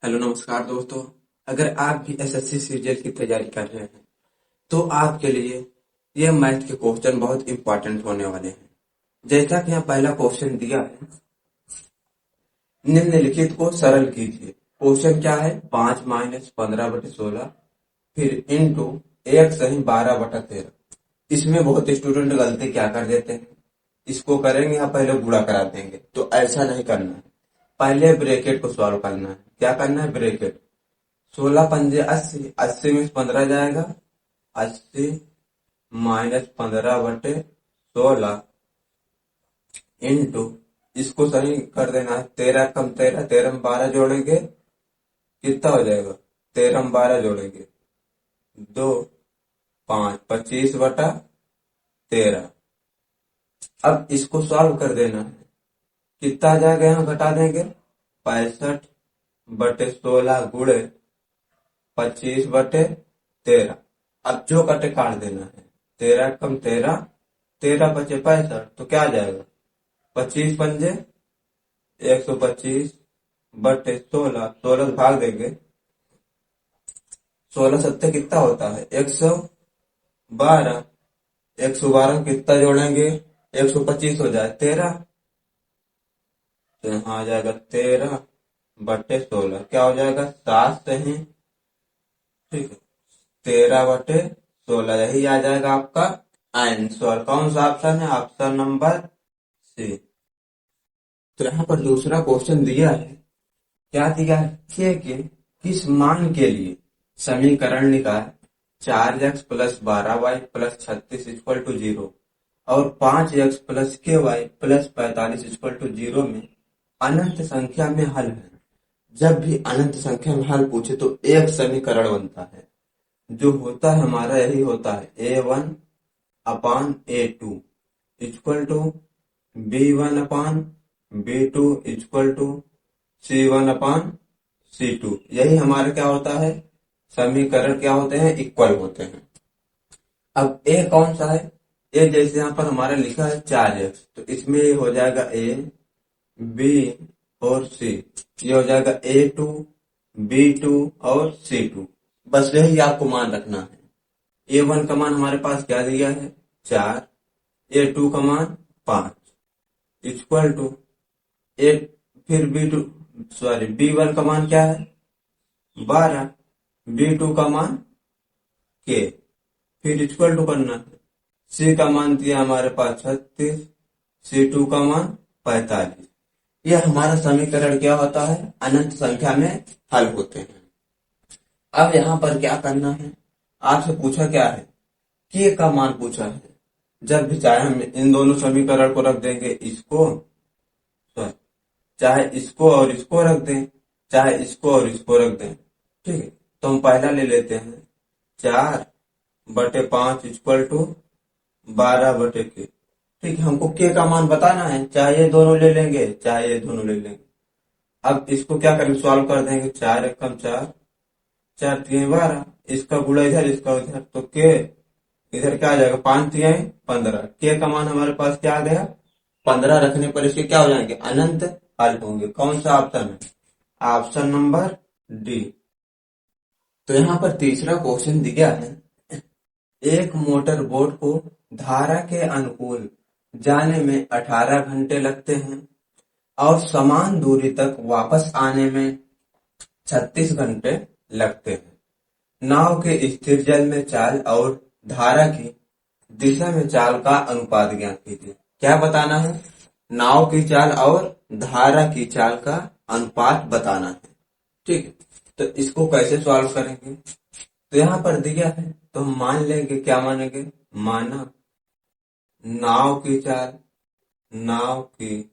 Hello नमस्कार दोस्तों। अगर आप भी एसएससी सीजीएल की तैयारी कर रहे हैं तो आपके लिए यह मैथ के क्वेश्चन बहुत इंपॉर्टेंट होने वाले हैं। जैसा कि यहाँ पहला क्वेश्चन दिया है, निम्नलिखित को सरल कीजिए। क्वेश्चन क्या है? 5 - 15/16 फिर इंटू एक सही 12/13। इसमें बहुत स्टूडेंट गलती क्या कर देते हैं, इसको करेंगे या पहले गुणा करा देंगे। तो ऐसा नहीं करना है, पहले ब्रैकेट को सॉल्व करना है। क्या करना है? ब्रैकेट 16 × 5 = 80, 80 में से 15 जाएगा, 80 - 15/16 इंटू इसको सही कर देना है। 13 कम 13, 13 में 12 जोड़ेंगे, कितना हो जाएगा? 13 में 12 जोड़ेंगे 2, 5, 25/13। अब इसको सॉल्व कर देना है, कितना आ जाएगा? यहाँ घटा देंगे 65/16 गुणे 25/13। अब जो कटे काट देना है। 13 कम 13, 13 बचे 65, तो क्या आ जाएगा? 25 पंजे 125/16, 16 से भाग देंगे, 16 सत्ते कितना होता है? 112। 112 में कितना जोड़ेंगे? 125 हो जाए 13, तो यहाँ आ जाएगा 13/16। क्या हो जाएगा? 7 सही, ठीक है, 13/16 यही आ जाएगा आपका आंसर। कौन सा ऑप्शन है? Option number C. तो यहाँ पर दूसरा क्वेश्चन दिया है। क्या दिया है? के किस मान के लिए समीकरण निकाल 4x + 12y + 36 = 0 और 5x + ky + 45 = 0 में अनंत संख्या में हल है। जब भी अनंत संख्या में हल पूछे तो एक समीकरण बनता है, जो होता है हमारा यही होता है a1/a2 = b1/b2 = c1/c2। यही हमारे क्या होता है? समीकरण क्या होते हैं? इक्वल होते हैं। अब ए कौन सा है? ए जैसे यहाँ पर हमारा लिखा है 4x, तो इसमें ये हो जाएगा ए, बी और सी। ये हो जाएगा a2, b2 और c2। बस यही आपको मान रखना है। a1 का मान हमारे पास क्या दिया है? 4, a2 का मान 5 इक्वल टू ए, फिर b2 सॉरी b1 का मान क्या है? 12, b2 का मान के, फिर इक्वल टू करना है। सी का मान दिया हमारे पास 36, c2 का मान 45। यह हमारा समीकरण क्या होता है? अनंत संख्या में हल होते हैं। अब यहाँ पर क्या करना है? आपसे पूछा क्या है? के का मान पूछा है। जब भी चाहे हम इन दोनों समीकरण को रख देंगे, इसको चाहे इसको और इसको रख दें, चाहे इसको और इसको रख दें, ठीक है। तो हम पहला ले लेते हैं 4/5 = 12/के। ठीक है, हमको के का मान बताना है, चाहे ये दोनों ले लेंगे चाहे ये दोनों ले लेंगे। अब इसको क्या करेंगे? सॉल्व कर देंगे। 4 × 1 = 4, 4 × 3 = 12, इसका गुणा इधर इसका उधर, तो के इधर क्या आ जाएगा? 5 × 3 = 15। के का मान हमारे पास क्या आ गया? 15 रखने पर इसके क्या हो जाएंगे? अनंत हल होंगे। कौन सा ऑप्शन है? Option number D. तो यहाँ पर तीसरा क्वेश्चन दिया है। एक मोटर बोट को धारा के अनुकूल जाने में 18 घंटे लगते हैं और समान दूरी तक वापस आने में 36 घंटे लगते हैं। नाव के स्थिर जल में चाल और धारा की दिशा में चाल का अनुपात ज्ञात कीजिए। क्या बताना है? नाव की चाल और धारा की चाल का अनुपात बताना है, ठीक है। तो इसको कैसे सॉल्व करेंगे? तो यहाँ पर दिया है तो हम मान लेंगे, क्या मानेंगे? माना नाव की चाल, नाव की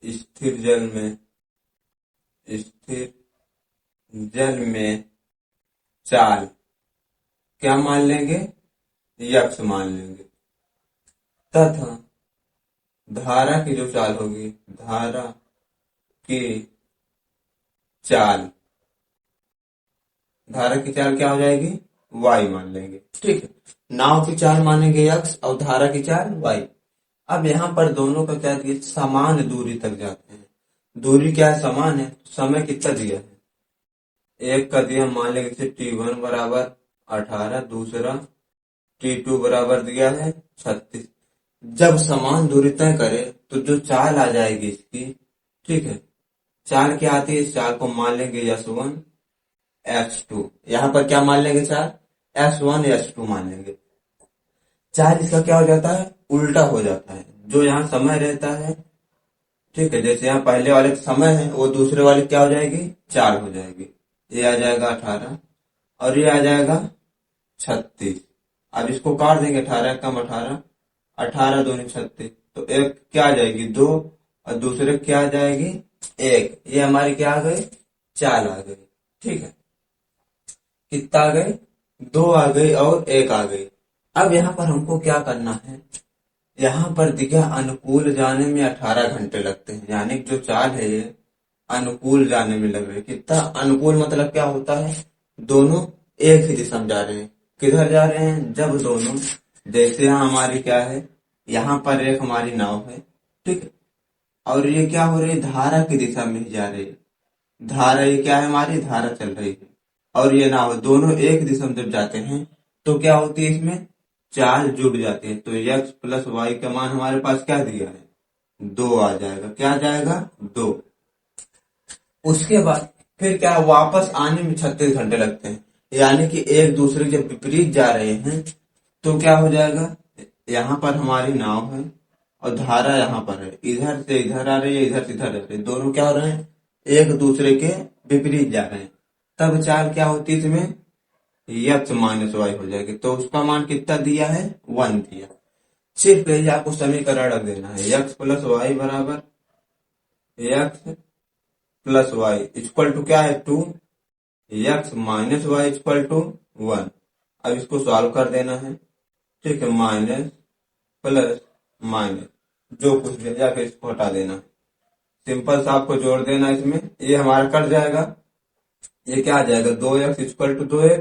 स्थिर जल में चाल क्या मान लेंगे? यक्स मान लेंगे, तथा धारा की जो चाल होगी, धारा की चाल, धारा की चाल क्या हो जाएगी? वाई मान लेंगे, ठीक है। नाव की चाल मानेंगे एक्स और धारा की चाल वाई। अब यहाँ पर दोनों का क्या दिया? समान दूरी तक जाते हैं। दूरी क्या है? समान है। समय कितना दिया है? एक का दिया मान लेंगे जैसे T1 बराबर 18, दूसरा T2 बराबर दिया है 36। जब समान दूरी तय करे तो जो चाल आ जाएगी इसकी, ठीक है, चाल क्या आती है, इस चाल को मान लेंगे S1 S2। यहाँ पर क्या मान लेंगे, चाल S1 S2 मान लेंगे। चाल इसका क्या हो जाता है, उल्टा हो जाता है। जो यहाँ समय रहता है, ठीक है, जैसे यहाँ पहले वाले का समय है, वो दूसरे वाले क्या हो जाएगी, चाल हो जाएगी। ये आ जाएगा 18 और ये आ जाएगा 36। अब इसको काट देंगे, 18 कम 18, 18 दूनी 36, तो एक क्या आ जाएगी, 2, और दूसरे क्या आ जाएगी, 1। ये हमारी क्या आ गई, चाल आ गई। ठीक है, कितना आ गई, 2 आ गई और 1 आ गई। अब यहाँ पर हमको क्या करना है, यहाँ पर दिखा अनुकूल जाने में 18 घंटे लगते हैं, यानी जो चाल है ये अनुकूल जाने में लग रही है। कितना अनुकूल मतलब क्या होता है, दोनों एक ही दिशा में जा रहे हैं। किधर जा रहे हैं, जब दोनों, जैसे यहाँ हमारी क्या है, यहाँ पर एक हमारी नाव है, ठीक है, और ये क्या हो रही है, धारा की दिशा में ही जा रही है। धारा ये क्या है, हमारी धारा चल रही है, और ये नाव, दोनों एक दिशा में जब जाते हैं तो क्या होती है, इसमें चाल जुड़ जाती है। तो x प्लस वाई का मान हमारे पास क्या दिया है, 2 आ जाएगा। क्या आ जाएगा, 2। उसके बाद फिर क्या, वापस आने में 36 घंटे लगते हैं, यानी कि एक दूसरे जब विपरीत जा रहे हैं तो क्या हो जाएगा, यहाँ पर हमारी नाव है और धारा यहाँ पर है, इधर से इधर आ रही है, इधर से इधर आ रही है, दोनों क्या हो रहे हैं, एक दूसरे के विपरीत जा रहे हैं। तब चाल क्या होती है, इसमें x माइनस वाई हो जाएगी। तो उसका मान कितना दिया है, 1 दिया। सिर्फ यही आपको समीकरण रख देना है, x प्लस वाई बराबर x plus Y equal to क्या है, 2, x minus Y equal to 1। अब इसको सॉल्व कर देना है, ठीक है, माइनस प्लस माइनस जो कुछ भी, या फिर इसको हटा देना है, सिंपल सा आपको जोड़ देना इसमें, ये हमारा कट जाएगा। ये क्या आ जाएगा, 2x इक्वल टू 2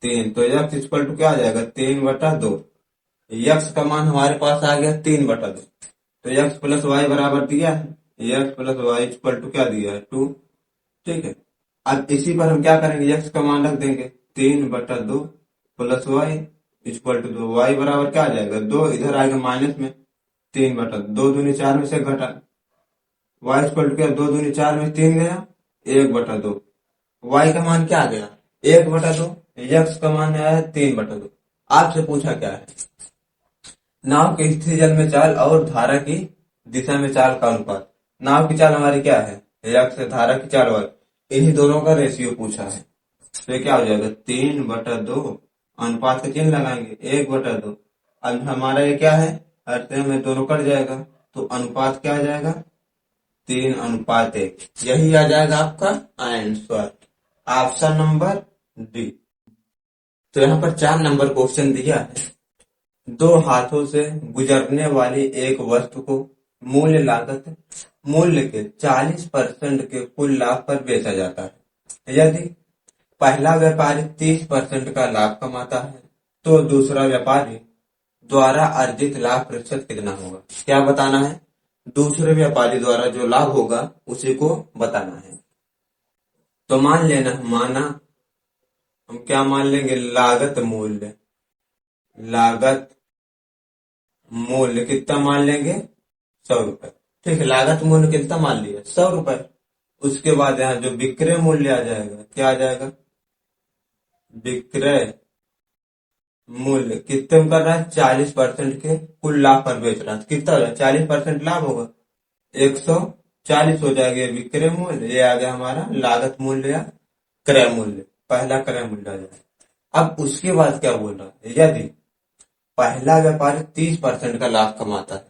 3, तो x इक्वल टू क्या आ जाएगा, 3/2। x का मान हमारे पास आ गया 3/2, तो x प्लस वाई बराबर दिया है, x plus Y equal to क्या दिया है, 2। ठीक है, अब इसी पर हम क्या करेंगे, x का मान रख देंगे 3/2 plus Y equal to 2। Y बराबर क्या आ जाएगा, 2, इधर आएगा माइनस में, 3/2, 2 दूनी 4 में से घटा, वाई इक्वल टू क्या, 2 दूनी 4 में 3 गया, 1/2। वाई का मान क्या आ गया, 1/2। x का मान आया है 3/2। आपसे पूछा क्या है, नाव की स्थिर जल में चाल और धारा की दिशा में चाल का अनुपात। नाव की चाल हमारी क्या है, x, धारा की चाल y, इन्हीं दोनों का रेशियो पूछा है। तो ये क्या हो जाएगा, 3/2, अनुपात का चिन्ह लगाएंगे, 1/2। अब हमारा ये क्या है, अर्थ में दोनों कट जाएगा, तो अनुपात क्या आ जाएगा, 3:1। यही आ जाएगा आपका आंसर, ऑप्शन नंबर डी। तो यहाँ पर 4 नंबर क्वेश्चन दिया है, 2 हाथों से गुजरने वाली एक वस्तु को मूल्य लागत मूल्य के 40% के कुल लाभ पर बेचा जाता है। यदि पहला व्यापारी 30% का लाभ कमाता है तो दूसरा व्यापारी द्वारा अर्जित लाभ प्रतिशत कितना होगा। क्या बताना है, दूसरे व्यापारी द्वारा जो लाभ होगा उसी को बताना है। तो मान लेना, माना हम क्या मान लेंगे, लागत मूल्य, लागत मूल्य कितना मान लेंगे, 100 रुपए। ठीक है, लागत मूल्य कितना मान लिया, 100 रुपए। उसके बाद यहाँ जो विक्रय मूल्य आ जाएगा, क्या आ जाएगा, विक्रय मूल्य कितने में कर रहा है, 40% के कुल लाभ पर बेच रहा है, कितना हो जाएगा, 40% लाभ होगा, 140 हो जाएगा ये विक्रय मूल्य। ये आ गया हमारा लागत मूल्य या क्रय मूल्य, पहला क्रय मूल्य आ जाएगा। अब उसके बाद क्या बोल रहा है, यदि पहला व्यापारी 30% का लाभ कमाता है,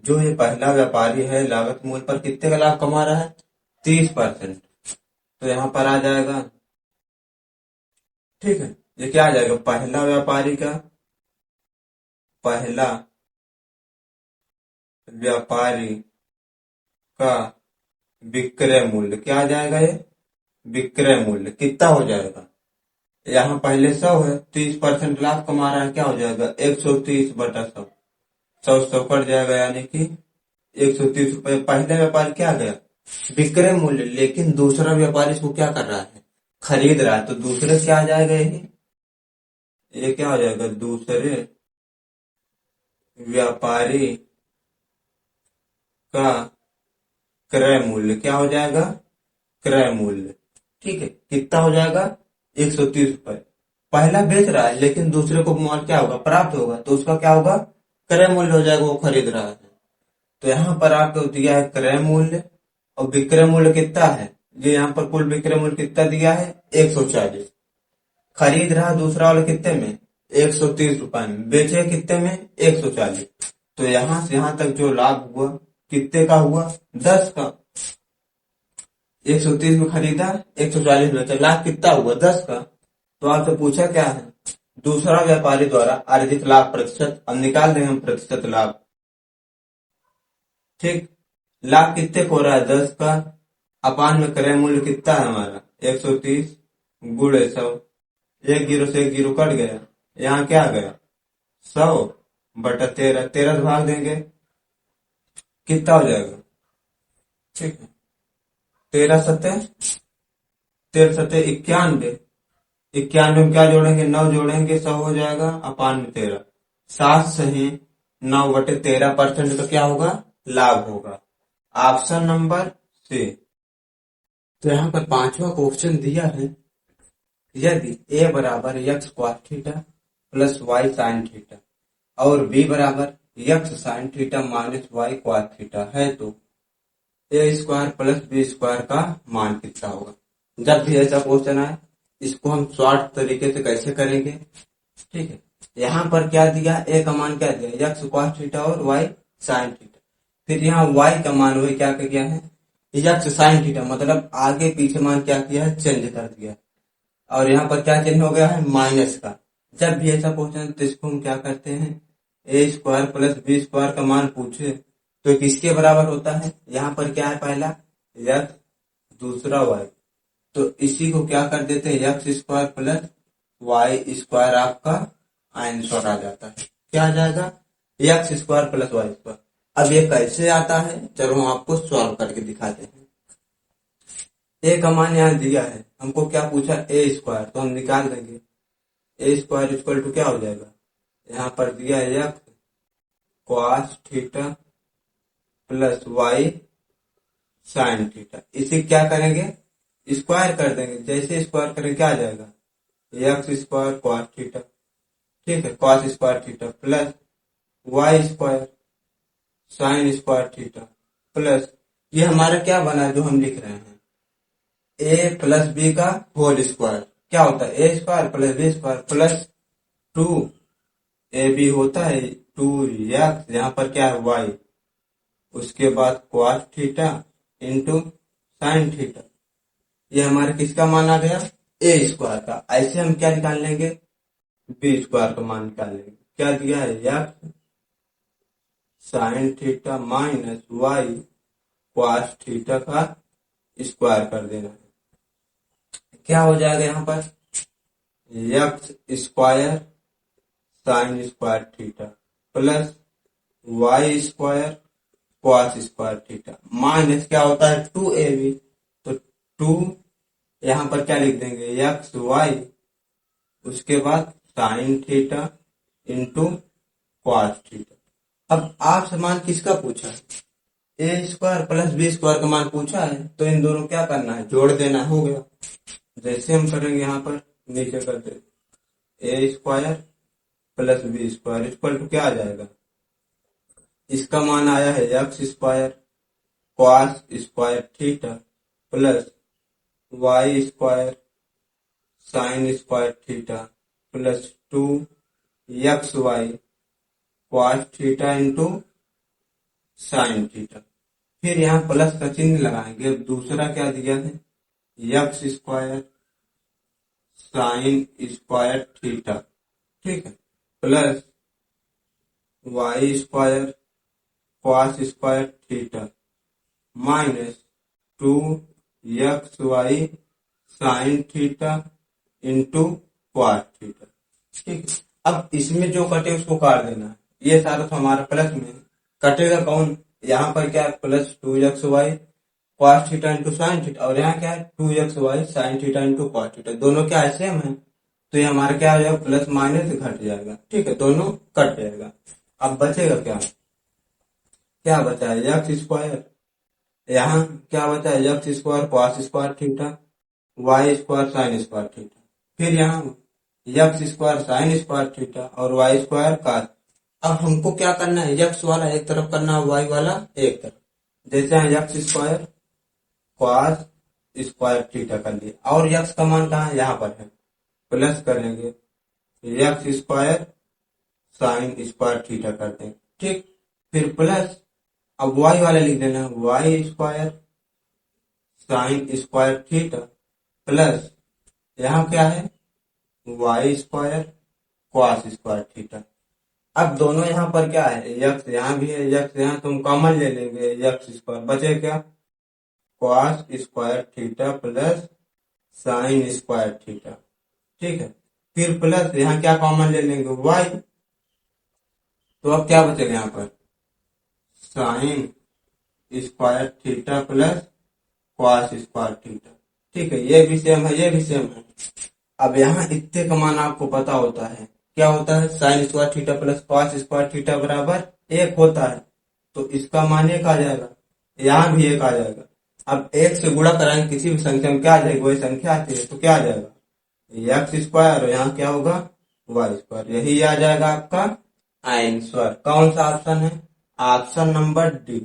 जो ये पहला व्यापारी है लागत मूल्य पर कितने का लाभ कमा रहा है, 30%, तो यहां पर आ जाएगा, ठीक है, ये क्या आ जाएगा, पहला व्यापारी का, पहला व्यापारी का विक्रय मूल्य क्या आ जाएगा, ये विक्रय मूल्य कितना हो जाएगा, यहाँ पहले 100 है, 30% लाभ कमा रहा है, क्या हो जाएगा, 130/100, 100 कट जाएगा, यानी कि 130 रुपए। पहले व्यापारी क्या गया, विक्रय मूल्य, लेकिन दूसरा व्यापारी इसको क्या कर रहा है, खरीद रहा है तो दूसरे क्या आ जाएगा, ये क्या हो जाएगा, दूसरे व्यापारी का क्रय मूल्य क्या हो जाएगा, क्रय मूल्य। ठीक है, कितना हो जाएगा, 130 रुपए। पहला बेच रहा है लेकिन दूसरे को माल क्या होगा, प्राप्त होगा, तो उसका क्या होगा, क्रय मूल्य हो जाएगा, वो खरीद रहा है। तो यहाँ पर आपको दिया है क्रय मूल्य और विक्रय मूल्य कितना है, ये यहाँ पर कुल विक्रय मूल्य कितना दिया है, 140। खरीद रहा दूसरा वाला कितने में, 130 रुपए में, बेचे कितने में, 140। तो यहां से यहां तक जो लाभ हुआ कितने का हुआ, 10 का। 130 में खरीदा, 140 में बेचा, लाभ कितना हुआ, 10 का। तो आपसे पूछा क्या है, दूसरा व्यापारी द्वारा अर्जित लाभ प्रतिशत। अब निकाल देंगे हम प्रतिशत लाभ। ठीक, लाभ कितने को हो रहा है, 10 का, अपान में क्रय मूल्य कितना है हमारा, 130 गुणे 100। एक जीरो से एक जीरो कट गया, यहाँ क्या आ गया, 100/13। 13 से भाग देंगे, कितना हो जाएगा, ठीक है, 13 सत्ते 13 सत्ते 91। 91 में क्या जोड़ेंगे, 9 जोड़ेंगे, 100 हो जाएगा, अपान में 13। 7 सही 9/13% का क्या होगा, लाभ होगा। Option number C. तो यहाँ पर पांचवा क्वेश्चन दिया है, यदि a बराबर x cos theta plus y sin theta और b बराबर x sin theta minus y cos theta है तो a square plus b square का मान कितना होगा। जब भी ऐसा क्वेश्चन आए इसको हम शॉर्ट तरीके से कैसे करेंगे, ठीक है। यहाँ पर क्या दिया, a का मान क्या दिया, x cos थीटा और y sin थीटा। फिर यहाँ y का मान वही क्या किया है, x sin थीटा, मतलब आगे पीछे मान क्या किया है, चेंज कर दिया। और यहाँ पर क्या चेंज हो गया है, माइनस का। जब भी ऐसा क्वेश्चन तो इसको हम क्या करते हैं, ए स्क्वायर प्लस बी स्क्वायर का मान पूछे तो किसके बराबर होता है, यहाँ पर क्या है, पहला x दूसरा y, तो इसी को क्या कर देते हैं, x square plus y square, आपका आंसर आ जाता है। क्या आ जाएगा, x square plus y square. अब ये कैसे आता है, चलो हम आपको सॉल्व करके दिखाते हैं। ए का मान यहाँ दिया है, हमको क्या पूछा, ए स्क्वायर, तो हम निकाल देंगे। ए स्क्वायर इक्वल टू क्या हो जाएगा, यहाँ पर दिया है X cos theta plus Y sine theta. इसे क्या करेंगे, स्क्वायर कर देंगे। जैसे स्क्वायर करेंगे क्या आ जाएगा, एक्स स्क्वायर कॉस थीटा, ठीक है, cos square theta plus Y square sine square theta plus, ये हमारा क्या बना जो हम लिख रहे हैं, ए प्लस बी का होल स्क्वायर। क्या होता है, A square plus B square plus 2ab होता है 2x, यहाँ पर क्या है y, उसके बाद cos theta into sine theta. ये हमारे किसका मान आ गया, ए स्क्वायर का। ऐसे हम क्या निकाल लेंगे, बी स्क्वायर का मान निकाल लेंगे। क्या दिया है, x sine theta minus Y cos theta का स्क्वायर कर देना है। क्या हो जाएगा यहाँ पर, X square sine square theta plus Y square cos square theta minus क्या होता है 2ab, तो 2 यहाँ पर क्या लिख देंगे, एक्स वाई, उसके बाद sign theta into cos theta. अब आपसे मान किसका पूछा है, A square plus B square का मान पूछा है, तो इन दोनों क्या करना है, जोड़ देना, हो गया। जैसे हम करेंगे यहाँ पर नीचे कर दे, A square plus B square equal to क्या आ जाएगा, इसका मान आया है x square cos square theta plus Y square sine square theta plus 2xy cos theta into sine theta. फिर यहाँ प्लस का चिन्ह लगाएंगे। दूसरा क्या दिया है, x square sine square theta, ठीक है, plus Y square cos square theta minus 2xy sine theta into cos theta, ठीक है। अब इसमें जो कटे उसको काट देना है। ये सारा तो हमारा प्लस में कटेगा कौन, यहाँ पर क्या plus 2xy cos theta into sine theta, और यहाँ क्या है 2xy sin theta into cos theta, दोनों क्या है सेम है, तो ये हमारा क्या हो जाएगा प्लस माइनस घट जाएगा, ठीक है, दोनों कट जाएगा। अब बचेगा क्या, क्या बचा है एक्स स्क्वायर, यहाँ क्या बचा है x square cos square theta Y square sine square theta, फिर यहाँ X square sine square theta और वाई स्क्वायर कॉस। अब हमको क्या करना है, एक्स वाला एक तरफ करना है, वाई वाला एक तरफ, जैसे यहाँ X square cos square theta कर लिए, और एक्स का मान कहाँ है यहाँ पर है, प्लस करेंगे x square sine square theta करते हैं, ठीक, फिर प्लस, अब वाई वाला लिख देना Y square sine square theta plus यहाँ क्या है Y square cos square theta. अब दोनों यहाँ पर क्या है, यक्स यहाँ भी है, यक्स यहाँ तुम कॉमन ले लेंगे, यक्स स्क्वायर बचे क्या cos square theta plus sign square theta, ठीक है, फिर प्लस यहाँ क्या कॉमन ले लेंगे वाई, तो अब क्या बचेगा यहाँ पर sign square theta plus cos square theta, ठीक है, ये भी सेम है, ये भी सेम है। अब यहाँ इतने का मान आपको पता होता है, क्या होता है sign square theta plus cos square theta बराबर एक होता है, तो इसका मान एक आ जाएगा, यहाँ भी एक आ जाएगा। अब एक से गुणा कराएंगे किसी भी संख्या में क्या आ जाएगी, वही संख्या आती है, तो क्या आ जाएगा एक्स स्क्वायर और यहाँ क्या होगा वाई स्क्वायर, यही आ जाएगा आपका आंसर। कौन सा ऑप्शन है, ऑप्शन नंबर डी।